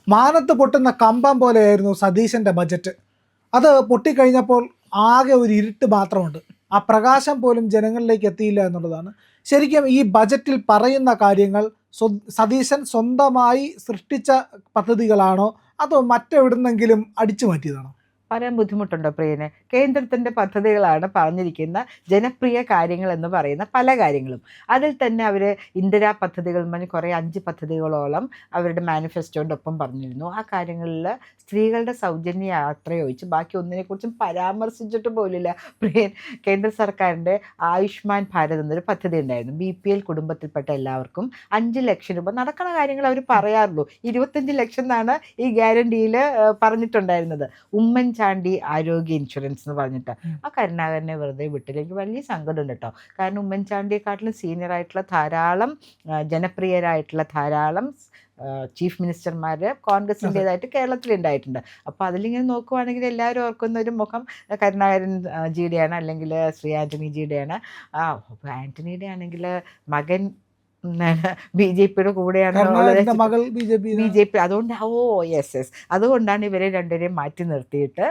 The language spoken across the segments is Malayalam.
മാനത്ത് പൊട്ടുന്ന കമ്പം പോലെയായിരുന്നു സതീശൻ്റെ ബജറ്റ്. അത് പൊട്ടിക്കഴിഞ്ഞപ്പോൾ ആകെ ഒരു ഇരുട്ട് മാത്രമുണ്ട്. ആ പ്രകാശം പോലും ജനങ്ങളിലേക്ക് എത്തിയില്ല എന്നുള്ളതാണ്. ശരിക്കും ഈ ബജറ്റിൽ പറയുന്ന കാര്യങ്ങൾ സതീശൻ സ്വന്തമായി സൃഷ്ടിച്ച പദ്ധതികളാണോ അതോ മറ്റെവിടുന്നെങ്കിലും അടിച്ചു മാറ്റിയതാണോ? പറയാൻ ബുദ്ധിമുട്ടുണ്ടോ പ്രിയന്? കേന്ദ്രത്തിൻ്റെ പദ്ധതികളാണ് പറഞ്ഞിരിക്കുന്ന ജനപ്രിയ കാര്യങ്ങൾ എന്ന് പറയുന്ന പല കാര്യങ്ങളും. അതിൽ തന്നെ അവർ ഇന്ദിരാ പദ്ധതികൾ പറഞ്ഞ് കുറേ 5 പദ്ധതികളോളം അവരുടെ മാനിഫെസ്റ്റോൻ്റെ ഒപ്പം പറഞ്ഞിരുന്നു. ആ കാര്യങ്ങളിൽ സ്ത്രീകളുടെ സൗജന്യ യാത്രയൊഴിച്ച് ബാക്കി ഒന്നിനെക്കുറിച്ചും പരാമർശിച്ചിട്ട് പോലില്ല പ്രിയൻ. കേന്ദ്ര സർക്കാരിൻ്റെ ആയുഷ്മാൻ ഭാരത് എന്നൊരു പദ്ധതി ഉണ്ടായിരുന്നു. BPL കുടുംബത്തിൽപ്പെട്ട എല്ലാവർക്കും 5 ലക്ഷം രൂപ. നടക്കുന്ന കാര്യങ്ങൾ അവർ പറയാറുള്ളൂ. 25 ലക്ഷം എന്നാണ് ഈ ഗ്യാരണ്ടിയിൽ പറഞ്ഞിട്ടുണ്ടായിരുന്നത്. ഉമ്മൻചാണ്ടി ആരോഗ്യ ഇൻഷുറൻസ് എന്ന് പറഞ്ഞിട്ട് ആ കരുണാകരനെ വെറുതെ വിട്ടില്ല. എനിക്ക് വലിയ സങ്കടമുണ്ട് കേട്ടോ. കാരണം ഉമ്മൻചാണ്ടിയെക്കാട്ടിലും സീനിയർ ആയിട്ടുള്ള ധാരാളം ജനപ്രിയരായിട്ടുള്ള ധാരാളം ചീഫ് മിനിസ്റ്റർമാർ കോൺഗ്രസിൻ്റേതായിട്ട് കേരളത്തിലുണ്ടായിട്ടുണ്ട്. അപ്പോൾ അതിലിങ്ങനെ നോക്കുവാണെങ്കിൽ എല്ലാവരും ഓർക്കുന്ന ഒരു മുഖം കരുണാകരൻ ജിയുടെയാണ്, അല്ലെങ്കിൽ ശ്രീ ആൻ്റണി ജിയുടെയാണ്. ആൻ്റണിയുടെ ആണെങ്കിൽ മകൻ BJPയുടെ കൂടെയാണ് മകൾ BJP. അതുകൊണ്ട് യെസ് അതുകൊണ്ടാണ് ഇവരെ രണ്ടുപേരെയും മാറ്റി നിർത്തിയിട്ട്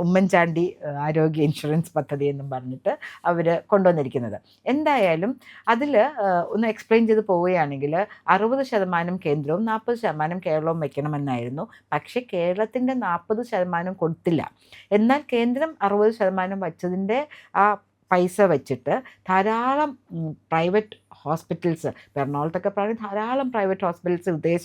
ഉമ്മൻചാണ്ടി ആരോഗ്യ ഇൻഷുറൻസ് പദ്ധതി എന്നും പറഞ്ഞിട്ട് അവർ കൊണ്ടുവന്നിരിക്കുന്നത്. എന്തായാലും അതിൽ ഒന്ന് എക്സ്പ്ലെയിൻ ചെയ്ത് പോവുകയാണെങ്കിൽ 60% കേന്ദ്രവും 40% കേരളവും വയ്ക്കണമെന്നായിരുന്നു. പക്ഷേ കേരളത്തിൻ്റെ 40% കൊടുത്തില്ല. എന്നാൽ കേന്ദ്രം 60% വച്ചതിൻ്റെ ആ പൈസ വെച്ചിട്ട് ധാരാളം പ്രൈവറ്റ് ഹോസ്പിറ്റൽസ്, എറണാകുളത്തൊക്കെ പറയുന്നത് ധാരാളം പ്രൈവറ്റ് ഹോസ്പിറ്റൽസ് ഹൃദയ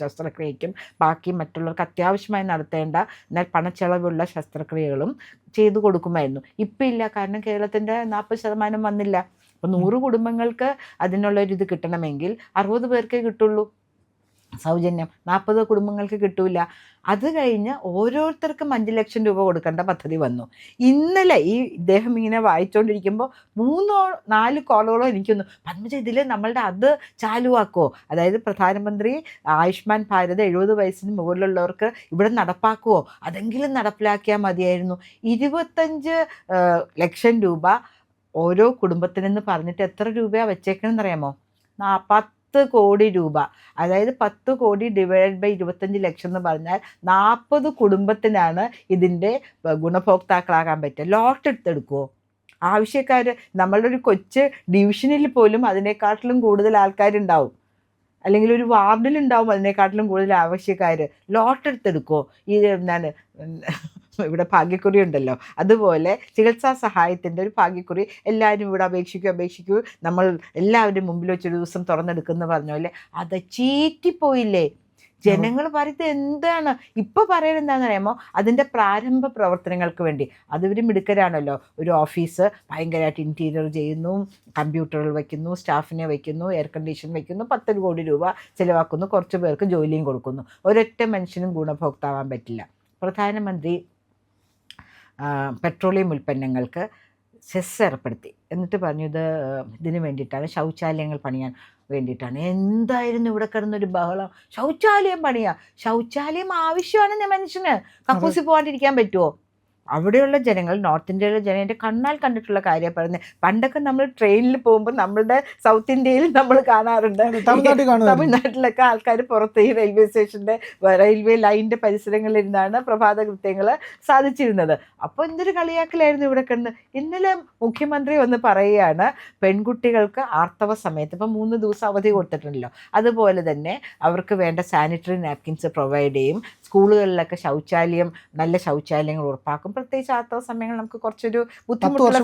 ശസ്ത്രക്രിയയ്ക്കും ബാക്കി മറ്റുള്ളവർക്ക് അത്യാവശ്യമായി നടത്തേണ്ട എന്നാൽ പണച്ചെലവുള്ള ശസ്ത്രക്രിയകളും ചെയ്തു കൊടുക്കുമായിരുന്നു. ഇപ്പം ഇല്ല. കാരണം കേരളത്തിൻ്റെ 40% വന്നില്ല. അപ്പോൾ 100 കുടുംബങ്ങൾക്ക് അതിനുള്ളൊരിത് കിട്ടണമെങ്കിൽ 60 പേർക്കേ കിട്ടുള്ളൂ സൗജന്യം, 40 കുടുംബങ്ങൾക്ക് കിട്ടൂല. അത് കഴിഞ്ഞ് ഓരോരുത്തർക്കും 5 ലക്ഷം രൂപ കൊടുക്കേണ്ട പദ്ധതി വന്നു. ഇന്നലെ ഇദ്ദേഹം ഇങ്ങനെ വായിച്ചുകൊണ്ടിരിക്കുമ്പോൾ 3-4 കോളുകളോ എനിക്കൊന്നു പത്മജ ഇതിൽ നമ്മളുടെ അത് ചാലുവാക്കുമോ, അതായത് പ്രധാനമന്ത്രി ആയുഷ്മാൻ ഭാരത് 70 വയസ്സിന് മുകളിലുള്ളവർക്ക് ഇവിടെ നടപ്പാക്കുമോ, അതെങ്കിലും നടപ്പിലാക്കിയാൽ മതിയായിരുന്നു. 25 ലക്ഷം രൂപ ഓരോ കുടുംബത്തിനെന്ന് പറഞ്ഞിട്ട് എത്ര രൂപയാണ് വെച്ചേക്കണമെന്ന് അറിയാമോ? 10 കോടി രൂപ. അതായത് 10 കോടി ഡിവൈഡ് ബൈ 25 ലക്ഷം എന്ന് പറഞ്ഞാൽ 40 കുടുംബത്തിനാണ് ഇതിൻ്റെ ഗുണഭോക്താക്കളാകാൻ പറ്റുക. ലോട്ട് എടുത്തെടുക്കുമോ? ആവശ്യക്കാർ നമ്മളുടെ ഒരു കൊച്ചു ഡിവിഷനിൽ പോലും അതിനേക്കാട്ടിലും കൂടുതൽ ആൾക്കാരുണ്ടാവും, അല്ലെങ്കിൽ ഒരു വാർഡിലുണ്ടാവും അതിനേക്കാട്ടിലും കൂടുതൽ ആവശ്യക്കാർ. ലോട്ട് എടുത്തെടുക്കുമോ? എന്താണ് ഇവിടെ ഭാഗ്യക്കുറി ഉണ്ടല്ലോ, അതുപോലെ ചികിത്സാ സഹായത്തിൻ്റെ ഒരു ഭാഗ്യക്കുറി എല്ലാവരും ഇവിടെ അപേക്ഷിക്കൂ, നമ്മൾ എല്ലാവരും മുമ്പിൽ വെച്ചൊരു ദിവസം തുറന്നെടുക്കുമെന്ന് പറഞ്ഞ പോലെ അത് ചീറ്റിപ്പോയില്ലേ. ജനങ്ങൾ പറയുന്നത് എന്താണ് ഇപ്പോൾ പറയുന്നത്? എന്താണെന്ന് അറിയാമോ? അതിൻ്റെ പ്രാരംഭ പ്രവർത്തനങ്ങൾക്ക് വേണ്ടി അതിവർ മിടുക്കരാണല്ലോ. ഒരു ഓഫീസ് ഭയങ്കരമായിട്ട് ഇൻറ്റീരിയർ ചെയ്യുന്നു, കമ്പ്യൂട്ടറുകൾ വയ്ക്കുന്നു, സ്റ്റാഫിനെ വയ്ക്കുന്നു, എയർ കണ്ടീഷൻ വയ്ക്കുന്നു, 10 കോടി രൂപ ചിലവാക്കുന്നു, കുറച്ച് പേർക്ക് ജോലിയും കൊടുക്കുന്നു. ഒരൊറ്റ മനുഷ്യനും ഗുണഭോക്താവാൻ പറ്റില്ല. പ്രധാനമന്ത്രി പെട്രോളിയം ഉൽപ്പന്നങ്ങൾക്ക് സെസ് ഏർപ്പെടുത്തി. എന്നിട്ട് പറഞ്ഞു ഇതിന് വേണ്ടിയിട്ടാണ്, ശൗചാലയങ്ങൾ പണിയാൻ വേണ്ടിയിട്ടാണ്. എന്തായിരുന്നു ഇവിടെ കിടന്നൊരു ബഹളം. ശൗചാലയം ശൗചാലയം ആവശ്യമാണ് മനുഷ്യന്. കക്കൂസി പോകാണ്ടിരിക്കാൻ പറ്റുമോ? അവിടെയുള്ള ജനങ്ങൾ, നോർത്ത് ഇന്ത്യയിലെ ജനം എൻ്റെ കണ്ണാൽ കണ്ടിട്ടുള്ള കാര്യം പറയുന്നത്. പണ്ടൊക്കെ നമ്മൾ ട്രെയിനിൽ പോകുമ്പോൾ നമ്മളുടെ സൗത്ത് ഇന്ത്യയിൽ നമ്മൾ കാണാറുണ്ട്, തമിഴ്നാട്ടിലൊക്കെ ആൾക്കാർ പുറത്ത് ഈ റെയിൽവേ സ്റ്റേഷൻ്റെ റെയിൽവേ ലൈനിൻ്റെ പരിസരങ്ങളിലിരുന്നാണ് പ്രഭാത കൃത്യങ്ങൾ സാധിച്ചിരുന്നത്. അപ്പോൾ എന്തൊരു കളിയാക്കലായിരുന്നു ഇവിടെ കണ്ട്. ഇന്നലെ മുഖ്യമന്ത്രി വന്ന് പറയുകയാണ് പെൺകുട്ടികൾക്ക് ആർത്തവ സമയത്ത് ഇപ്പം 3 ദിവസം അവധി കൊടുത്തിട്ടുണ്ടല്ലോ, അതുപോലെ തന്നെ അവർക്ക് വേണ്ട സാനിറ്ററി നാപ്കിൻസ് പ്രൊവൈഡ് ചെയ്യും. സ്കൂളുകളിലൊക്കെ നല്ല ശൗചാലയങ്ങൾ ഉറപ്പാക്കും. പ്രത്യേകിച്ച് ആർത്തവ സമയങ്ങൾ നമുക്ക് കുറച്ചൊരു ബുദ്ധിമുട്ടുള്ള.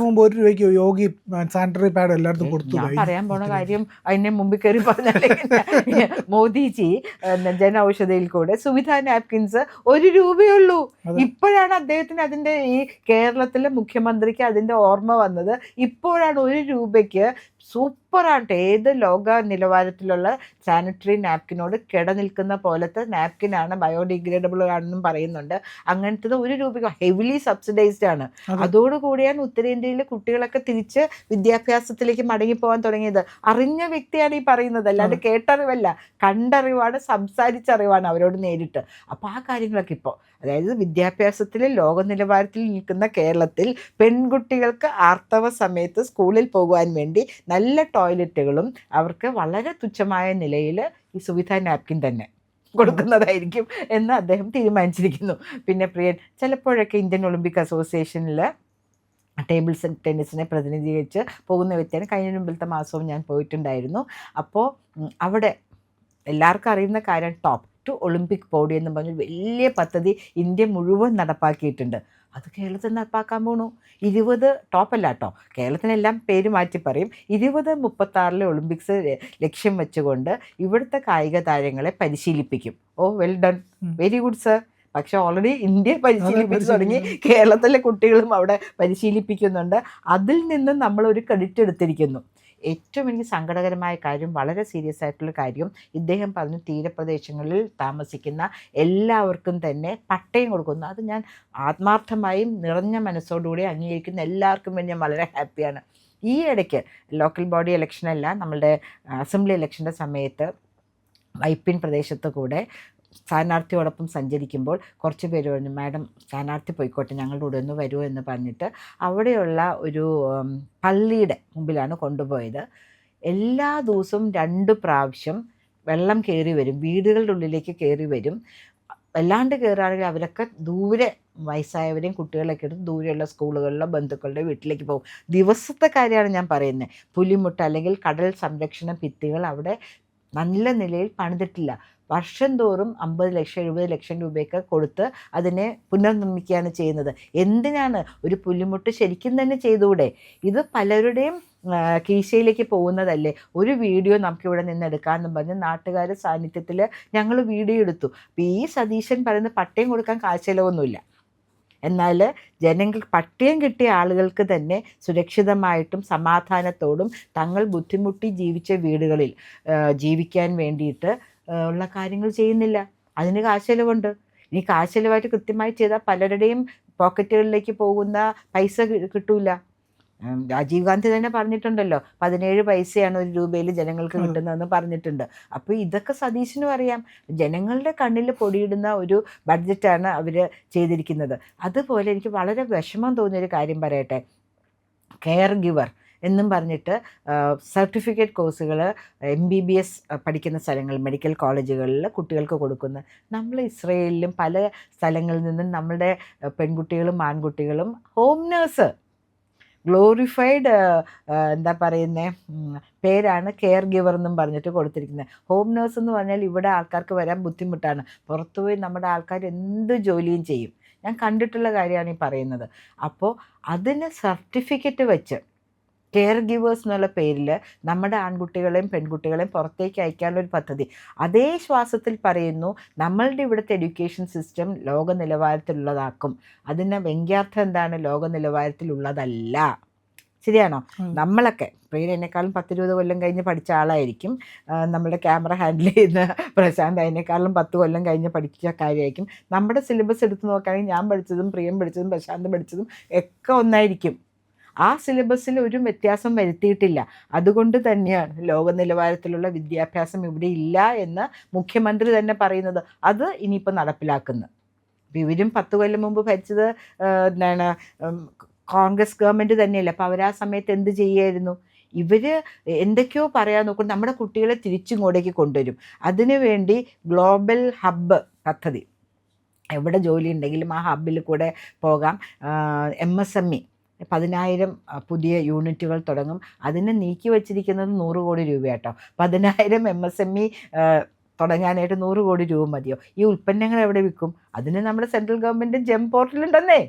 യോഗി സാനിറ്ററി പാഡ് എല്ലായിടത്തും കൊടുത്തു. ഞാൻ പറയാൻ പോണ കാര്യം അതിനെ മുമ്പിൽ കയറി പറഞ്ഞാൽ മോദിജി ജന ഔഷധിയിൽ കൂടെ സുവിധ നാപ്കിൻസ് 1 രൂപയുള്ളൂ. ഇപ്പോഴാണ് അദ്ദേഹത്തിന് അതിൻ്റെ ഈ കേരളത്തിലെ മുഖ്യമന്ത്രിക്ക് അതിൻ്റെ ഓർമ്മ വന്നത്. ഇപ്പോഴാണ് 1 രൂപയ്ക്ക് സൂപ്പറായിട്ട് ഏത് ലോക നിലവാരത്തിലുള്ള സാനിറ്ററി നാപ്കിനോട് കിടനിൽക്കുന്ന പോലത്തെ നാപ്കിനാണ്, ബയോഡിഗ്രേഡബിൾ ആണെന്നും പറയുന്നുണ്ട്. അങ്ങനത്തത് 1 രൂപയ്ക്ക് ഹെവിലി സബ്സിഡൈസ്ഡ് ആണ്. അതോടുകൂടിയാണ് ഉത്തരേന്ത്യയിലെ കുട്ടികളൊക്കെ തിരിച്ച് വിദ്യാഭ്യാസത്തിലേക്ക് മടങ്ങിപ്പോകാൻ തുടങ്ങിയത്. അറിഞ്ഞ വ്യക്തിയാണ് ഈ പറയുന്നത്, അല്ലാണ്ട് കേട്ടറിവല്ല, കണ്ടറിവാണ്, സംസാരിച്ചറിവാണ് അവരോട് നേരിട്ട്. അപ്പോൾ ആ കാര്യങ്ങളൊക്കെ ഇപ്പോൾ, അതായത് വിദ്യാഭ്യാസത്തിൽ ലോക നിലവാരത്തിൽ നിൽക്കുന്ന കേരളത്തിൽ പെൺകുട്ടികൾക്ക് ആർത്തവ സമയത്ത് സ്കൂളിൽ പോകുവാൻ വേണ്ടി നല്ല ടോയ്ലറ്റുകളും അവർക്ക് വളരെ തുച്ഛമായ നിലയിൽ ഈ സുവിധ നാപ്കിൻ തന്നെ കൊടുക്കുന്നതായിരിക്കും എന്ന് അദ്ദേഹം തീരുമാനിച്ചിരിക്കുന്നു. പിന്നെ പ്രിയൻ ചിലപ്പോഴൊക്കെ ഇന്ത്യൻ ഒളിമ്പിക് അസോസിയേഷനിൽ ടേബിൾ ടെന്നീസിനെ പ്രതിനിധീകരിച്ച് പോകുന്ന വ്യക്തിയാണ്. കഴിഞ്ഞ മുമ്പിലത്തെ മാസവും ഞാൻ പോയിട്ടുണ്ടായിരുന്നു. അപ്പോൾ അവിടെ എല്ലാവർക്കും അറിയുന്ന കാര്യം ടോപ്പ് ടു ഒളിമ്പിക് പോഡിയം എന്ന് പറഞ്ഞൊരു വലിയ പദ്ധതി ഇന്ത്യ മുഴുവൻ നടപ്പാക്കിയിട്ടുണ്ട്. അത് കേരളത്തിൽ നടപ്പാക്കാൻ പോണു. 20 ടോപ്പല്ല കേട്ടോ, കേരളത്തിനെല്ലാം പേര് മാറ്റി പറയും. 2036 ഒളിമ്പിക്സ് ലക്ഷ്യം വെച്ചുകൊണ്ട് ഇവിടുത്തെ കായിക താരങ്ങളെ പരിശീലിപ്പിക്കും. Oh well done, very good sir. പക്ഷെ ഓൾറെഡി ഇന്ത്യ പരിശീലിപ്പിച്ചു തുടങ്ങി, കേരളത്തിലെ കുട്ടികളും അവിടെ പരിശീലിപ്പിക്കുന്നുണ്ട്. അതിൽ നിന്ന് നമ്മളൊരു ക്രെഡിറ്റ് എടുത്തിരിക്കുന്നു. ഏറ്റവും എനിക്ക് സങ്കടകരമായ കാര്യം, വളരെ സീരിയസ് ആയിട്ടുള്ള കാര്യം, ഇദ്ദേഹം പറഞ്ഞു തീരപ്രദേശങ്ങളിൽ താമസിക്കുന്ന എല്ലാവർക്കും തന്നെ പട്ടയം കൊടുക്കുന്നു. അത് ഞാൻ ആത്മാർത്ഥമായും നിറഞ്ഞ മനസ്സോടുകൂടി അംഗീകരിക്കുന്ന എല്ലാവർക്കും വേണ്ടി ഞാൻ വളരെ ഹാപ്പിയാണ്. ഈ ഇടയ്ക്ക് ലോക്കൽ ബോഡി ഇലക്ഷനല്ല, നമ്മളുടെ അസംബ്ലി ഇലക്ഷൻ്റെ സമയത്ത് വൈപ്പിൻ പ്രദേശത്ത് കൂടെ സ്ഥാനാർത്ഥിയോടൊപ്പം സഞ്ചരിക്കുമ്പോൾ കുറച്ച് പേര് പറഞ്ഞു, മാഡം സ്ഥാനാർത്ഥി പോയിക്കോട്ടെ, ഞങ്ങളുടെ കൂടെ ഒന്ന് വരുമോ എന്ന് പറഞ്ഞിട്ട് അവിടെയുള്ള ഒരു പള്ളിയുടെ മുമ്പിലാണ് കൊണ്ടുപോയത്. എല്ലാ ദിവസവും 2 പ്രാവശ്യം വെള്ളം കയറി വരും, വീടുകളുടെ ഉള്ളിലേക്ക് കയറി വരും. വല്ലാണ്ട് കയറുകയാണെങ്കിൽ അവരൊക്കെ ദൂരെ വയസ്സായവരെയും കുട്ടികളൊക്കെ എടുത്ത് ദൂരെയുള്ള സ്കൂളുകളിലോ ബന്ധുക്കളുടെ വീട്ടിലേക്ക് പോകും. ദിവസത്തെ കാര്യമാണ് ഞാൻ പറയുന്നത്. പുലിമുട്ട അല്ലെങ്കിൽ കടൽ സംരക്ഷണ ഭിത്തികൾ അവിടെ നല്ല നിലയിൽ പണിതിട്ടില്ല. വർഷം തോറും 50 ലക്ഷം 70 ലക്ഷം രൂപയൊക്കെ കൊടുത്ത് അതിനെ പുനർനിർമ്മിക്കുകയാണ് ചെയ്യുന്നത്. എന്തിനാണ്? ഒരു പുലിമുട്ട് ശരിക്കും തന്നെ ചെയ്തുകൂടെ? ഇത് പലരുടെയും കീശയിലേക്ക് പോകുന്നതല്ലേ. ഒരു വീഡിയോ നമുക്കിവിടെ നിന്ന് എടുക്കാമെന്ന് പറഞ്ഞ് നാട്ടുകാരുടെ സാന്നിധ്യത്തിൽ ഞങ്ങൾ വീഡിയോ എടുത്തു. അപ്പോൾ ഈ സതീശൻ പറയുന്ന പട്ടയം കൊടുക്കാൻ കാശിലവൊന്നുമില്ല. എന്നാൽ ജനങ്ങൾക്ക് പട്ടയം കിട്ടിയ ആളുകൾക്ക് തന്നെ സുരക്ഷിതമായിട്ടും സമാധാനത്തോടും തങ്ങൾ ബുദ്ധിമുട്ടി ജീവിച്ച വീടുകളിൽ ജീവിക്കാൻ വേണ്ടിയിട്ട് ഉള്ള കാര്യങ്ങൾ ചെയ്യുന്നില്ല. അതിന് കാശിലവുണ്ട്. ഇനി കാശിലവായിട്ട് കൃത്യമായി ചെയ്താൽ പലരുടെയും പോക്കറ്റുകളിലേക്ക് പോകുന്ന പൈസ കിട്ടൂല. രാജീവ് ഗാന്ധി തന്നെ പറഞ്ഞിട്ടുണ്ടല്ലോ, 17 പൈസയാണ് ഒരു രൂപയിൽ ജനങ്ങൾക്ക് കിട്ടുന്നതെന്ന് പറഞ്ഞിട്ടുണ്ട്. അപ്പോൾ ഇതൊക്കെ സതീശനും അറിയാം. ജനങ്ങളുടെ കണ്ണിൽ പൊടിയിടുന്ന ഒരു ബഡ്ജറ്റാണ് അവർ ചെയ്തിരിക്കുന്നത്. അതുപോലെ എനിക്ക് വളരെ വിഷമം തോന്നിയൊരു കാര്യം പറയട്ടെ. കെയർ ഗിവർ എന്നും പറഞ്ഞിട്ട് സർട്ടിഫിക്കറ്റ് കോഴ്സുകൾ MBBS പഠിക്കുന്ന സ്ഥലങ്ങൾ, മെഡിക്കൽ കോളേജുകളിൽ കുട്ടികൾക്ക് കൊടുക്കുന്ന, നമ്മൾ ഇസ്രയേലിലും പല സ്ഥലങ്ങളിൽ നിന്നും നമ്മുടെ പെൺകുട്ടികളും ആൺകുട്ടികളും ഹോം നേഴ്സ്, ഗ്ലോറിഫൈഡ് എന്താ പറയുന്നത് പേരാണ് കെയർ ഗിവർ എന്നും പറഞ്ഞിട്ട് കൊടുത്തിരിക്കുന്നത്. ഹോം നേഴ്സ് എന്ന് പറഞ്ഞാൽ ഇവിടെ ആൾക്കാർക്ക് വരാൻ ബുദ്ധിമുട്ടാണ്. പുറത്തുപോയി നമ്മുടെ ആൾക്കാർ എന്ത് ജോലിയും ചെയ്യും. ഞാൻ കണ്ടിട്ടുള്ള കാര്യമാണ് ഈ പറയുന്നത്. അപ്പോൾ അതിന് സർട്ടിഫിക്കറ്റ് വെച്ച് കെയർ ഗിവേഴ്സ് എന്നുള്ള പേരിൽ നമ്മുടെ ആൺകുട്ടികളെയും പെൺകുട്ടികളെയും പുറത്തേക്ക് അയക്കാനുള്ളൊരു പദ്ധതി. അതേ ശ്വാസത്തിൽ പറയുന്നു നമ്മളുടെ ഇവിടുത്തെ എഡ്യൂക്കേഷൻ സിസ്റ്റം ലോക നിലവാരത്തിലുള്ളതാക്കും. അതിന് വ്യംഗ്യാർത്ഥം എന്താണ്? ലോക നിലവാരത്തിലുള്ളതല്ല. ശരിയാണോ? നമ്മളൊക്കെ പ്രിയനേക്കാളും 10-20 കൊല്ലം കഴിഞ്ഞ് പഠിച്ച ആളായിരിക്കും. നമ്മുടെ ക്യാമറ ഹാൻഡിൽ ചെയ്യുന്ന പ്രശാന്ത് അതിനേക്കാളും 10 കൊല്ലം കഴിഞ്ഞ് പഠിച്ച കാര്യമായിരിക്കും. നമ്മുടെ സിലബസ് എടുത്ത് നോക്കുകയാണെങ്കിൽ ഞാൻ പഠിച്ചതും പ്രിയം പഠിച്ചതും പ്രശാന്ത് പഠിച്ചതും ഒക്കെ ഒന്നായിരിക്കും. ആ സിലബസിൽ ഒരു വ്യത്യാസം വരുത്തിയിട്ടില്ല. അതുകൊണ്ട് തന്നെയാണ് ലോക നിലവാരത്തിലുള്ള വിദ്യാഭ്യാസം ഇവിടെ ഇല്ല എന്ന് മുഖ്യമന്ത്രി തന്നെ പറയുന്നത്. അത് ഇനിയിപ്പോൾ നടപ്പിലാക്കുന്നു. ഇവരും 10 കൊല്ലം മുമ്പ് ഭരിച്ചത് എന്താണ് കോൺഗ്രസ് ഗവൺമെൻറ് തന്നെയല്ല. അപ്പോൾ അവർ ആ സമയത്ത് എന്ത് ചെയ്യുമായിരുന്നു? ഇവർ എന്തൊക്കെയോ പറയാൻ നോക്കും. നമ്മുടെ കുട്ടികളെ തിരിച്ചിങ്ങോട്ടേക്ക് കൊണ്ടുവരും. അതിനുവേണ്ടി ഗ്ലോബൽ ഹബ്ബ് പദ്ധതി, എവിടെ ജോലി ഉണ്ടെങ്കിലും ആ ഹബ്ബിൽ കൂടെ പോകാം. MSME 10,000 പുതിയ യൂണിറ്റുകൾ തുടങ്ങും. അതിന് നീക്കി വച്ചിരിക്കുന്നത് 100 കോടി രൂപ കേട്ടോ. 10,000 MSME തുടങ്ങാനായിട്ട് 100 കോടി രൂപ മതിയോ? ഈ ഉൽപ്പന്നങ്ങൾ എവിടെ വിൽക്കും? അതിന് നമ്മുടെ സെൻട്രൽ ഗവൺമെൻറ് ജെം പോർട്ടലുണ്ടെന്നേ.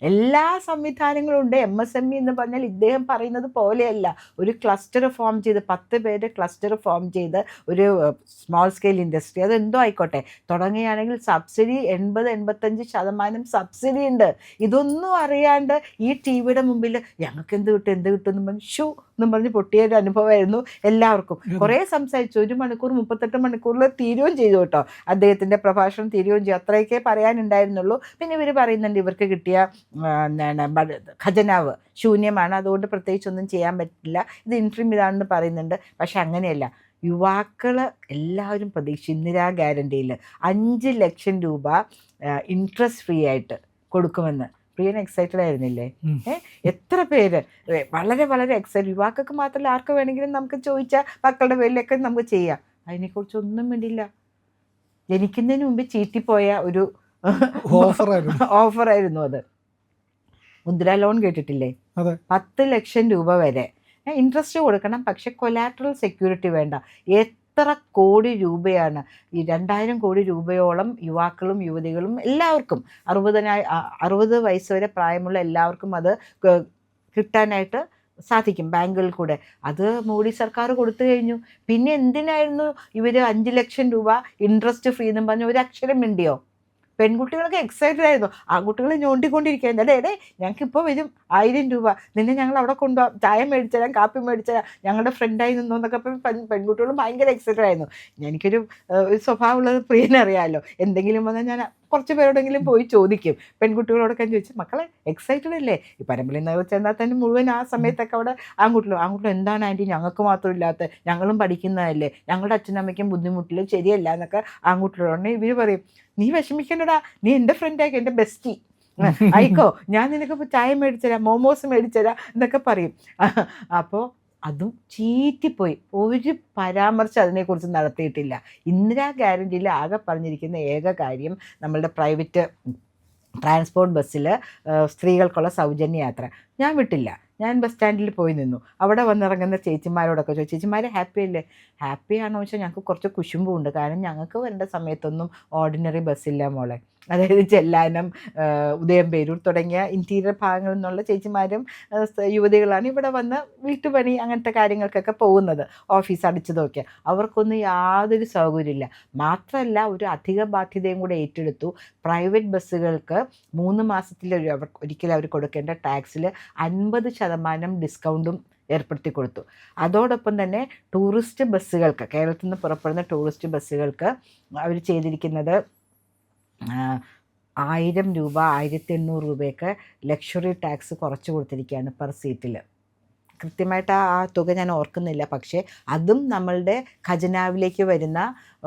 എല്ലാ സംവിധാനങ്ങളും ഉണ്ട്. MSME എന്ന് പറഞ്ഞാൽ ഇദ്ദേഹം പറയുന്നത് പോലെയല്ല. ഒരു ക്ലസ്റ്റർ ഫോം ചെയ്ത് 10 പേര് ക്ലസ്റ്റർ ഫോം ചെയ്ത് ഒരു സ്മോൾ സ്കെയിൽ ഇൻഡസ്ട്രി, അതെന്തോ ആയിക്കോട്ടെ, തുടങ്ങുകയാണെങ്കിൽ സബ്സിഡി 80-85% സബ്സിഡി ഉണ്ട്. ഇതൊന്നും അറിയാണ്ട് ഈ TV-യുടെ മുമ്പിൽ ഞങ്ങൾക്ക് എന്ത് കിട്ടും എന്ന് പറഞ്ഞ് ഷൂ എന്നും പറഞ്ഞ് പൊട്ടിയൊരു അനുഭവമായിരുന്നു എല്ലാവർക്കും. കുറേ സംസാരിച്ചു. 1 മണിക്കൂർ 38 മണിക്കൂറിൽ തീരുകയും ചെയ്തു കേട്ടോ. അദ്ദേഹത്തിൻ്റെ പ്രഭാഷണം തീരുകയും ചെയ്തു. അത്രയൊക്കെ പറയാനുണ്ടായിരുന്നുള്ളൂ. പിന്നെ ഇവർ പറയുന്നുണ്ട് ഇവർക്ക് കിട്ടിയ ഖജനാവ് ശൂന്യമാണ്, അതുകൊണ്ട് പ്രത്യേകിച്ചൊന്നും ചെയ്യാൻ പറ്റില്ല, ഇത് ഇൻട്രീം ഇതാണെന്ന് പറയുന്നുണ്ട്. പക്ഷെ അങ്ങനെയല്ല. യുവാക്കൾ എല്ലാവരും ഇന്ദിരാ ഗ്യാരണ്ടിയിൽ 5 ലക്ഷം രൂപ ഇൻട്രസ്റ്റ് ഫ്രീ ആയിട്ട് കൊടുക്കുമെന്ന് പ്രിയൻ എക്സൈറ്റഡ് ആയിരുന്നില്ലേ? എത്ര പേര് വളരെ വളരെ എക്സൈറ്റഡ്. യുവാക്കൾക്ക് മാത്രമല്ല, ആർക്ക് വേണമെങ്കിലും നമുക്ക് ചോദിച്ചാൽ മക്കളുടെ പേരിലൊക്കെ നമുക്ക് ചെയ്യാം. അതിനെക്കുറിച്ചൊന്നും വേണ്ടിയില്ല. ജനിക്കുന്നതിന് മുമ്പ് ചീറ്റിപ്പോയ ഒരു ഓഫറായിരുന്നു. ഓഫറായിരുന്നു അത്. മുദ്രാ ലോൺ കേട്ടിട്ടില്ലേ? അതെ. 10 ലക്ഷം രൂപ വരെ ഇൻട്രസ്റ്റ് കൊടുക്കണം, പക്ഷെ കൊലാട്രൽ സെക്യൂരിറ്റി വേണ്ട. എത്ര കോടി രൂപയാണ്, ഈ 2000 കോടി രൂപയോളം യുവാക്കളും യുവതികളും എല്ലാവർക്കും 60 വയസ്സ് വരെ പ്രായമുള്ള എല്ലാവർക്കും അത് കിട്ടാനായിട്ട് സാധിക്കും ബാങ്കുകളിൽ കൂടെ. അത് മോഡി സർക്കാർ കൊടുത്തു കഴിഞ്ഞു. പിന്നെ എന്തിനായിരുന്നു ഇവർ 5 ലക്ഷം രൂപ ഇൻട്രസ്റ്റ് ഫ്രീ എന്നും പറഞ്ഞ് ഒരു അക്ഷരം മിണ്ടിയോ? പെൺകുട്ടികളൊക്കെ എക്സൈറ്റഡ് ആയിരുന്നു, ആൺകുട്ടികളെ ഞോണ്ടിക്കൊണ്ടിരിക്കുകയായിരുന്നു. അല്ലേ ഞങ്ങൾക്ക് ഇപ്പോൾ വരും 1000 രൂപ, നിന്നെ ഞങ്ങൾ അവിടെ കൊണ്ടുപോകാം, ചായ മേടിച്ചുതരാം, കാപ്പി മേടിച്ചുതരാം, ഞങ്ങളുടെ ഫ്രണ്ടായി നിന്നു എന്നൊക്കെ പെൺകുട്ടികളും ഭയങ്കര എക്സൈറ്റഡ് ആയിരുന്നു. എനിക്കൊരു സ്വഭാവമുള്ളത് പ്രിയനറിയാമല്ലോ, എന്തെങ്കിലും വന്നാൽ ഞാൻ കുറച്ച് പേരോടെങ്കിലും പോയി ചോദിക്കും. പെൺകുട്ടികളോടൊക്കെ ചോദിച്ചു, മക്കളെ എക്സൈറ്റഡ് അല്ലേ? ഈ പരമ്പരയിൽ നിന്ന് ചെന്നാൽ തന്നെ മുഴുവൻ ആ സമയത്തൊക്കെ അവിടെ ആൺകുട്ടികൾ എന്താണ് ആൻറ്റി ഞങ്ങൾക്ക് മാത്രം ഇല്ലാത്ത, ഞങ്ങളും പഠിക്കുന്നതല്ലേ, ഞങ്ങളുടെ അച്ഛനമ്മയ്ക്കും ബുദ്ധിമുട്ടില്ല, ശരിയല്ല എന്നൊക്കെ ആൺകുട്ടികളോടനെ ഇവർ പറയും. നീ വിഷമിക്കണ്ടടാ, നീ എൻ്റെ ഫ്രണ്ടായിക്കോ, എൻ്റെ ബെസ്റ്റി ആയിക്കോ, ഞാൻ നിനക്കിപ്പോൾ ചായ മേടിച്ചുതരാം, മോമോസ് മേടിച്ചുതരാം എന്നൊക്കെ പറയും. അപ്പോൾ അതും ചീറ്റിപ്പോയി. ഒരു പരാമർശം അതിനെക്കുറിച്ച് നടത്തിയിട്ടില്ല. ഇന്ദിരാ ഗ്യാരണ്ടിയിൽ ആകെ പറഞ്ഞിരിക്കുന്ന ഏക കാര്യം നമ്മളുടെ പ്രൈവറ്റ് ട്രാൻസ്പോർട്ട് ബസ്സിൽ സ്ത്രീകൾക്കുള്ള സൗജന്യ യാത്ര. ഞാൻ വിട്ടില്ല. ഞാൻ ബസ് സ്റ്റാൻഡിൽ പോയി നിന്നു. അവിടെ വന്നിറങ്ങുന്ന ചേച്ചിമാരോടൊക്കെ ചോദിച്ചു, ചേച്ചിമാർ ഹാപ്പി അല്ലേ? ഹാപ്പി ആണോ ചോദിച്ചാൽ ഞങ്ങൾക്ക് കുറച്ച് കുശുമ്പുണ്ട്, കാരണം ഞങ്ങൾക്ക് വരേണ്ട സമയത്തൊന്നും ഓർഡിനറി ബസ്സില്ല മോളെ. അതായത് ചെല്ലാനം, ഉദയംപേരൂർ തുടങ്ങിയ ഇൻറ്റീരിയർ ഭാഗങ്ങളിൽ നിന്നുള്ള ചേച്ചിമാരും യുവതികളാണ് ഇവിടെ വന്ന് വീട്ടുപണി അങ്ങനത്തെ കാര്യങ്ങൾക്കൊക്കെ പോകുന്നത്, ഓഫീസ് അടിച്ചതൊക്കെ. അവർക്കൊന്നും യാതൊരു സൗകര്യമില്ല. മാത്രമല്ല ഒരു അധിക ബാധ്യതയും കൂടെ ഏറ്റെടുത്തു. പ്രൈവറ്റ് ബസ്സുകൾക്ക് 3 മാസത്തിൽ ഒരിക്കലും അവർ കൊടുക്കേണ്ട ടാക്സിൽ 50% ഡിസ്കൗണ്ടും ഏർപ്പെടുത്തി കൊടുത്തു. അതോടൊപ്പം തന്നെ ടൂറിസ്റ്റ് ബസ്സുകൾക്ക്, കേരളത്തിൽ നിന്ന് പുറപ്പെടുന്ന ടൂറിസ്റ്റ് ബസ്സുകൾക്ക് അവർ ചെയ്തിരിക്കുന്നത് 1000 രൂപ 1800 രൂപയൊക്കെ ലക്ഷറി ടാക്സ് കുറച്ച് കൊടുത്തിരിക്കുകയാണ് പെർ സീറ്റിൽ. കൃത്യമായിട്ട് ആ തുക ഞാൻ ഓർക്കുന്നില്ല, പക്ഷേ അതും നമ്മളുടെ ഖജനാവിലേക്ക് വരുന്ന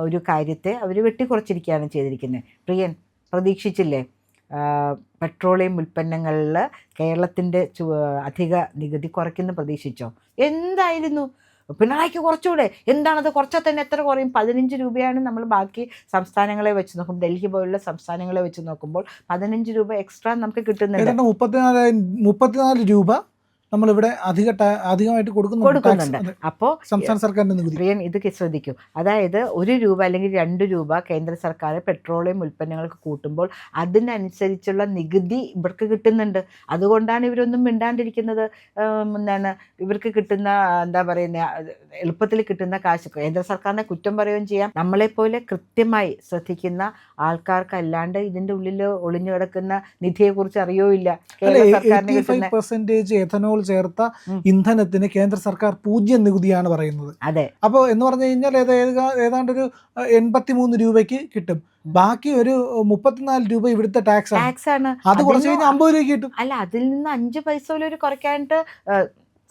ഒരു കാര്യത്തെ അവർ വെട്ടിക്കുറച്ചിരിക്കുകയാണ് ചെയ്തിരിക്കുന്നത്. പ്രിയൻ പ്രതീക്ഷിച്ചില്ലേ പെട്രോളിയം ഉൽപ്പന്നങ്ങളിൽ കേരളത്തിൻ്റെ അധിക നികുതി കുറയ്ക്കുന്ന പ്രതീക്ഷിച്ചോ? എന്തായിരുന്നു പിണറായിക്ക് കുറച്ചുകൂടെ, എന്താണത് കുറച്ചാൽ തന്നെ എത്ര കുറയും? 15 രൂപയാണ് നമ്മൾ ബാക്കി സംസ്ഥാനങ്ങളെ വെച്ച് നോക്കുമ്പോൾ, ഡൽഹി പോലുള്ള സംസ്ഥാനങ്ങളെ വെച്ച് നോക്കുമ്പോൾ 15 രൂപ എക്സ്ട്രാ നമുക്ക് കിട്ടുന്നുണ്ട്. 34 രൂപ നമ്മളിവിടെ അധികമായിട്ട് കൊടുക്കുന്നുണ്ട്. അപ്പോൾ സംസ്ഥാന സർക്കാരിൻ്റെ നികുതി. പ്രിയൻ ഇത് ശ്രദ്ധിക്കൂ, അതായത് 1 രൂപ അല്ലെങ്കിൽ 2 രൂപ കേന്ദ്ര സർക്കാർ പെട്രോളിയം ഉൽപ്പന്നങ്ങൾക്ക് കൂട്ടുമ്പോൾ അതിനനുസരിച്ചുള്ള നികുതി ഇവർക്ക് കിട്ടുന്നുണ്ട്. അതുകൊണ്ടാണ് ഇവരൊന്നും മിണ്ടാണ്ടിരിക്കുന്നത്. ഇവർക്ക് കിട്ടുന്ന എന്താ പറയുന്നത്, എളുപ്പത്തിൽ കിട്ടുന്ന കാശ് കേന്ദ്ര സർക്കാരിനെ കുറ്റം പറയുകയും ചെയ്യാം. നമ്മളെപ്പോലെ കൃത്യമായി ശ്രദ്ധിക്കുന്ന ആൾക്കാർക്കല്ലാണ്ട് ഇതിൻ്റെ ഉള്ളിൽ ഒളിഞ്ഞു കിടക്കുന്ന നിധിയെക്കുറിച്ച് അറിയോ ഇല്ല. കേന്ദ്ര സർക്കാരിന് കിട്ടുന്ന 85% എഥനോൾ ചേർത്ത ഇന്ധനത്തിന് കേന്ദ്ര സർക്കാർ 0 നികുതിയാണ് പറയുന്നത്. അതെ. അപ്പോൾ എന്ന് പറഞ്ഞു കഴിഞ്ഞാൽ ഏതാണ്ട് ഒരു 83 രൂപയ്ക്ക് കിട്ടും. ബാക്കി ഒരു 34 രൂപ ഇവിടുത്തെ ടാക്സ് ആണ്. അത് കുറച്ച് കഴിഞ്ഞാൽ 50 രൂപയ്ക്ക് കിട്ടും. അല്ല, അതിൽ നിന്ന് 5 പൈസ പോലും ഒരു കുറയ്ക്കാനായിട്ട്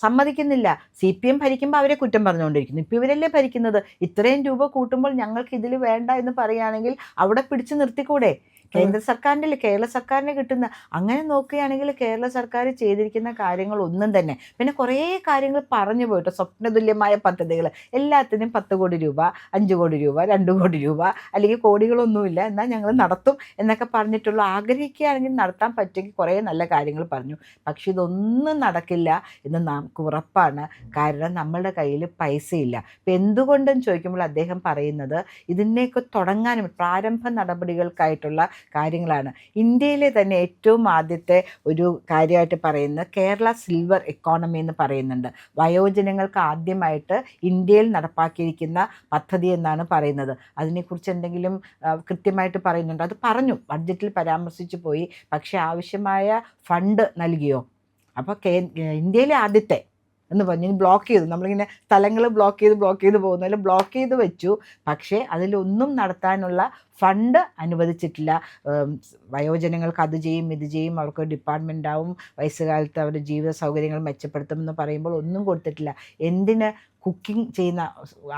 സമ്മതിക്കുന്നില്ല. CPM ഭരിക്കുമ്പോൾ അവരെ കുറ്റം പറഞ്ഞുകൊണ്ടിരിക്കുന്നു. ഇപ്പോൾ ഇവരല്ലേ ഭരിക്കുന്നത്. ഇത്രയും രൂപ കൂട്ടുമ്പോൾ ഞങ്ങൾക്ക് ഇതിൽ വേണ്ട എന്ന് പറയുകയാണെങ്കിൽ അവിടെ പിടിച്ചു നിർത്തിക്കൂടെ? കേന്ദ്ര സർക്കാരിൻ്റെ കേരള സർക്കാരിന് കിട്ടുന്ന, അങ്ങനെ നോക്കുകയാണെങ്കിൽ കേരള സർക്കാർ ചെയ്തിരിക്കുന്ന കാര്യങ്ങൾ ഒന്നും തന്നെ. പിന്നെ കുറേ കാര്യങ്ങൾ പറഞ്ഞു പോയിട്ട് സ്വപ്നതുല്യമായ പദ്ധതികൾ, എല്ലാത്തിനും 10 കോടി രൂപ, 5 കോടി രൂപ, 2 കോടി രൂപ, അല്ലെങ്കിൽ കോടികളൊന്നുമില്ല എന്നാൽ ഞങ്ങൾ നടത്തും എന്നൊക്കെ പറഞ്ഞിട്ടുള്ള, ആഗ്രഹിക്കുകയാണെങ്കിൽ നടത്താൻ പറ്റുമെങ്കിൽ കുറേ നല്ല കാര്യങ്ങൾ പറഞ്ഞു. പക്ഷെ ഇതൊന്നും നടക്കില്ല എന്ന് നമുക്ക് ഉറപ്പാണ്. കാരണം നമ്മളുടെ കയ്യിൽ പൈസയില്ല. ഇപ്പം എന്തുകൊണ്ടെന്ന് ചോദിക്കുമ്പോൾ അദ്ദേഹം പറയുന്നത് ഇതിനെയൊക്കെ തുടങ്ങാനും പ്രാരംഭ നടപടികൾക്കായിട്ടുള്ള കാര്യങ്ങളാണ്. ഇന്ത്യയിലെ തന്നെ ഏറ്റവും ആദ്യത്തെ ഒരു കാര്യമായിട്ട് പറയുന്നത് കേരള സിൽവർ എക്കോണമി എന്ന് പറയുന്നുണ്ട്. വയോജനങ്ങൾക്ക് ആദ്യമായിട്ട് ഇന്ത്യയിൽ നടപ്പാക്കിയിരിക്കുന്ന പദ്ധതി എന്നാണ് പറയുന്നത്. അതിനെക്കുറിച്ച് എന്തെങ്കിലും കൃത്യമായിട്ട് പറയുന്നുണ്ട്? അത് പറഞ്ഞു, ബഡ്ജറ്റിൽ പരാമർശിച്ചു പോയി, പക്ഷേ ആവശ്യമായ ഫണ്ട് നൽകിയോ? അപ്പോൾ ഇന്ത്യയിലെ ആദ്യത്തെ എന്ന് പറഞ്ഞ് ബ്ലോക്ക് ചെയ്തു. നമ്മളിങ്ങനെ സ്ഥലങ്ങൾ ബ്ലോക്ക് ചെയ്ത് പോകുന്നതിൽ ബ്ലോക്ക് ചെയ്ത് വെച്ചു. പക്ഷേ അതിലൊന്നും നടത്താനുള്ള ഫണ്ട് അനുവദിച്ചിട്ടില്ല. വയോജനങ്ങൾക്ക് അത് ചെയ്യും ഇത് ചെയ്യും, അവർക്ക് ഡിപ്പാർട്ട്മെൻ്റ് ആവും, വയസ്സുകാലത്ത് അവരുടെ ജീവിത സൗകര്യങ്ങൾ മെച്ചപ്പെടുത്തുമെന്ന് പറയുമ്പോൾ ഒന്നും കൊടുത്തിട്ടില്ല. എന്തിന്? കുക്കിംഗ് ചെയ്യുന്ന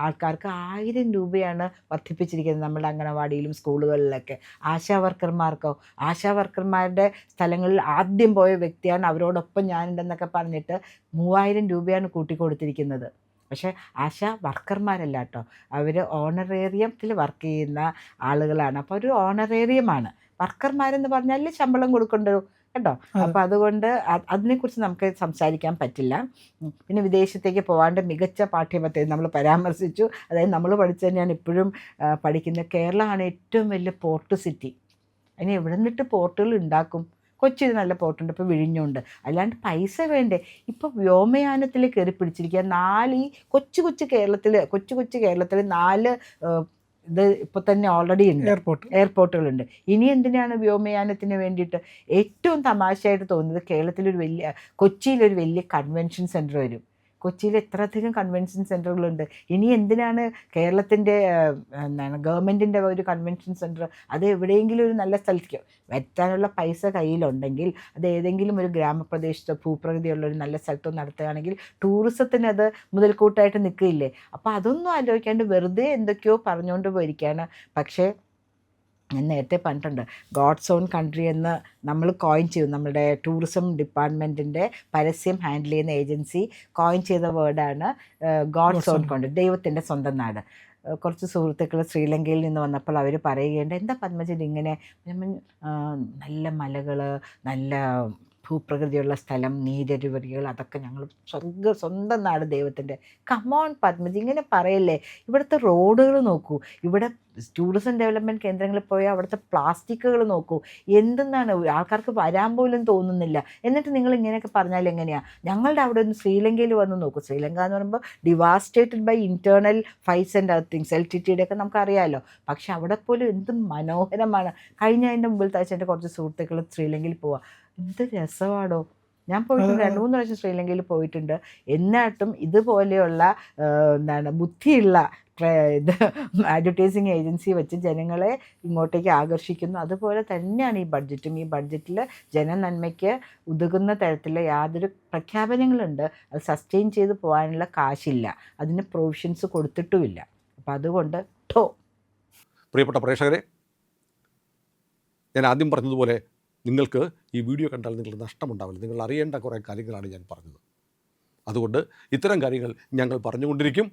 ആൾക്കാർക്ക് 1000 രൂപയാണ് വർദ്ധിപ്പിച്ചിരിക്കുന്നത് നമ്മുടെ അംഗനവാടിയിലും സ്കൂളുകളിലൊക്കെ. ആശാ വർക്കർമാരുടെ സ്ഥലങ്ങളിൽ ആദ്യം പോയ വ്യക്തിയാണ്, അവരോടൊപ്പം ഞാനുണ്ടെന്നൊക്കെ പറഞ്ഞിട്ട് 3000 രൂപയാണ് കൂട്ടിക്കൊടുത്തിരിക്കുന്നത്. പക്ഷേ ആശാ വർക്കർമാരല്ല കേട്ടോ, അവർ ഓണറേറിയത്തിൽ വർക്ക് ചെയ്യുന്ന ആളുകളാണ്. അപ്പോൾ ഒരു ഓണറേറിയമാണ്. വർക്കർമാരെന്ന് പറഞ്ഞാൽ ശമ്പളം കൊടുക്കേണ്ടത് കേട്ടോ. അപ്പോൾ അതുകൊണ്ട് അതിനെക്കുറിച്ച് നമുക്ക് സംസാരിക്കാൻ പറ്റില്ല. പിന്നെ വിദേശത്തേക്ക് പോകാണ്ട് മികച്ച പാഠ്യപദ്ധതി നമ്മൾ പരാമർശിച്ചു. അതായത് നമ്മൾ പഠിച്ചു തന്നെയാണ് ഇപ്പോഴും പഠിക്കുന്നത്. കേരളമാണ് ഏറ്റവും വലിയ പോർട്ട് സിറ്റി. അതിന് എവിടെ നിന്നിട്ട് പോർട്ടുകൾ ഉണ്ടാക്കും? കൊച്ചിയിൽ നല്ല പോർട്ടുണ്ട്, ഇപ്പോൾ വിഴിഞ്ഞുണ്ട്. അല്ലാണ്ട് പൈസ വേണ്ടേ? ഇപ്പോൾ വ്യോമയാനത്തിൽ കയറി പിടിച്ചിരിക്കുക 4 ഈ കൊച്ചു കേരളത്തിൽ 4 ഇത് ഇപ്പോൾ തന്നെ ഓൾറെഡി ഉണ്ട്, എയർപോർട്ടുകളുണ്ട്. ഇനി എന്തിനാണ് വ്യോമയാനത്തിന് വേണ്ടിയിട്ട്? ഏറ്റവും തമാശയായിട്ട് തോന്നുന്നത് കൊച്ചിയിലൊരു വലിയ കൺവെൻഷൻ സെൻറ്റർ വരും. കൊച്ചിയിൽ എത്രയധികം കൺവെൻഷൻ സെൻറ്ററുകളുണ്ട്. ഇനി എന്തിനാണ് കേരളത്തിൻ്റെ ഗവൺമെൻറ്റിൻ്റെ ഒരു കൺവെൻഷൻ സെൻറ്റർ? അത് എവിടെയെങ്കിലും ഒരു നല്ല സ്ഥലത്തേക്ക് വരുത്താനുള്ള പൈസ കയ്യിലുണ്ടെങ്കിൽ അത് ഏതെങ്കിലും ഒരു ഗ്രാമപ്രദേശത്തോ ഭൂപ്രകൃതിയുള്ള ഒരു നല്ല സ്ഥലത്തോ നടത്തുകയാണെങ്കിൽ ടൂറിസത്തിന് അത് മുതൽക്കൂട്ടായിട്ട് നിൽക്കില്ലേ? അപ്പോൾ അതൊന്നും ആലോചിക്കാണ്ട് വെറുതെ എന്തൊക്കെയോ പറഞ്ഞുകൊണ്ട് പോയിരിക്കുകയാണ്. പക്ഷേ ഞാൻ നേരത്തെ പറഞ്ഞിട്ടുണ്ട്, ഗോഡ്സ് ഓൺ കൺട്രി എന്ന് നമ്മൾ കോയിൻ ചെയ്തു. നമ്മുടെ ടൂറിസം ഡിപ്പാർട്ട്മെൻറ്റിൻ്റെ പരസ്യം ഹാൻഡിൽ ചെയ്യുന്ന ഏജൻസി കോയിൻ ചെയ്ത വേർഡാണ് ഗോഡ്സ് ഓൺ കൺട്രി, ദൈവത്തിൻ്റെ സ്വന്തം നാട്. കുറച്ച് സുഹൃത്തുക്കൾ ശ്രീലങ്കയിൽ നിന്ന് വന്നപ്പോൾ അവർ പറയുകയുണ്ട്, എന്താ പത്മജൻ ഇങ്ങനെ? നല്ല മലകൾ, നല്ല ഭൂപ്രകൃതിയുള്ള സ്ഥലം, നീരരുവരികൾ, അതൊക്കെ ഞങ്ങൾ സ്വന്തം നാട് ദൈവത്തിൻ്റെ. കമോൺ പത്മജി, ഇങ്ങനെ പറയല്ലേ. ഇവിടുത്തെ റോഡുകൾ നോക്കൂ, ഇവിടെ ടൂറിസം ഡെവലപ്മെൻറ്റ് കേന്ദ്രങ്ങളിൽ പോയാൽ അവിടുത്തെ പ്ലാസ്റ്റിക്കുകൾ നോക്കൂ, എന്തെന്നാണ് ആൾക്കാർക്ക് വരാൻ പോലും തോന്നുന്നില്ല. എന്നിട്ട് നിങ്ങൾ ഇങ്ങനെയൊക്കെ പറഞ്ഞാൽ എങ്ങനെയാണ്? ഞങ്ങളുടെ അവിടെ ഒന്ന് ശ്രീലങ്കയിൽ വന്ന് നോക്കൂ. ശ്രീലങ്ക എന്ന് പറയുമ്പോൾ devastated by internal fights and other things, LTTയുടെ ഒക്കെ നമുക്കറിയാമല്ലോ. പക്ഷെ അവിടെ പോലും എന്ത് മനോഹരമാണ്. അതിൻ്റെ മുമ്പിലത്തെ ആഴ്ച എൻ്റെ കുറച്ച് സുഹൃത്തുക്കൾ ശ്രീലങ്കയിൽ പോവുക, എന്ത് രസമാണോ. ഞാൻ പോയിട്ടുണ്ട്, 2-3 പ്രാവശ്യം ശ്രീലങ്കയിൽ പോയിട്ടുണ്ട്. എന്നിട്ടും ഇതുപോലെയുള്ള ബുദ്ധിയുള്ള അഡ്വർടൈസിങ് ഏജൻസി വെച്ച് ജനങ്ങളെ ഇങ്ങോട്ടേക്ക് ആകർഷിക്കുന്നു. അതുപോലെ തന്നെയാണ് ഈ ബഡ്ജറ്റും. ഈ ബഡ്ജറ്റിൽ ജനനന്മയ്ക്ക് ഉതകുന്ന തരത്തിലുള്ള യാതൊരു പ്രഖ്യാപനങ്ങളുണ്ട്. അത് സസ്റ്റെയിൻ ചെയ്ത് പോകാനുള്ള കാശില്ല, അതിന് പ്രൊവിഷൻസ് കൊടുത്തിട്ടുമില്ല. അപ്പം അതുകൊണ്ട് പ്രിയപ്പെട്ട പ്രേക്ഷകരെ, ഞാൻ ആദ്യം പറഞ്ഞതുപോലെ നിങ്ങൾക്ക് ഈ വീഡിയോ കണ്ടാൽ നിങ്ങൾക്ക് നഷ്ടമുണ്ടാവില്ല. നിങ്ങൾ അറിയേണ്ട കുറേ കാര്യങ്ങളാണ് ഞാൻ പറഞ്ഞത്. അതുകൊണ്ട് ഇത്തരം കാര്യങ്ങൾ ഞങ്ങൾ പറഞ്ഞുകൊണ്ടിരിക്കും.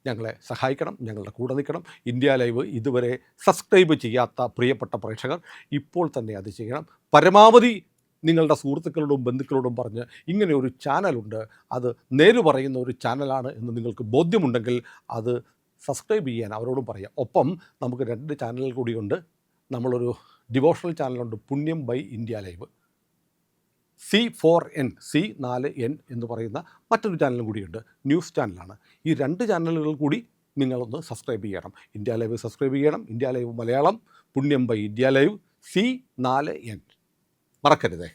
ഞങ്ങളെ സഹായിക്കണം, ഞങ്ങളുടെ കൂടെ നിൽക്കണം. ഇന്ത്യ ലൈവ് ഇതുവരെ സബ്സ്ക്രൈബ് ചെയ്യാത്ത പ്രിയപ്പെട്ട പ്രേക്ഷകർ ഇപ്പോൾ തന്നെ അത് ചെയ്യണം. പരമാവധി നിങ്ങളുടെ സുഹൃത്തുക്കളോടും ബന്ധുക്കളോടും പറഞ്ഞ് ഇങ്ങനെ ഒരു ചാനലുണ്ട്, അത് നേര് പറയുന്ന ഒരു ചാനലാണ് എന്ന് നിങ്ങൾക്ക് ബോധ്യമുണ്ടെങ്കിൽ അത് സബ്സ്ക്രൈബ് ചെയ്യാൻ അവരോടും പറയാം. ഒപ്പം നമുക്ക് 2 ചാനലുകൾ കൂടിയുണ്ട്. നമ്മളൊരു ഡിവോഷണൽ ചാനലുണ്ട്, പുണ്യം ബൈ ഇന്ത്യ ലൈവ്. C4N എന്ന് പറയുന്ന മറ്റൊരു ചാനലും കൂടിയുണ്ട്, ന്യൂസ് ചാനലാണ്. ഈ 2 ചാനലുകൾ കൂടി നിങ്ങളൊന്ന് സബ്സ്ക്രൈബ് ചെയ്യണം. ഇന്ത്യ ലൈവ് സബ്സ്ക്രൈബ് ചെയ്യണം, ഇന്ത്യ ലൈവ് മലയാളം, പുണ്യം ബൈ ഇന്ത്യ ലൈവ്, C4N മറക്കരുതേ.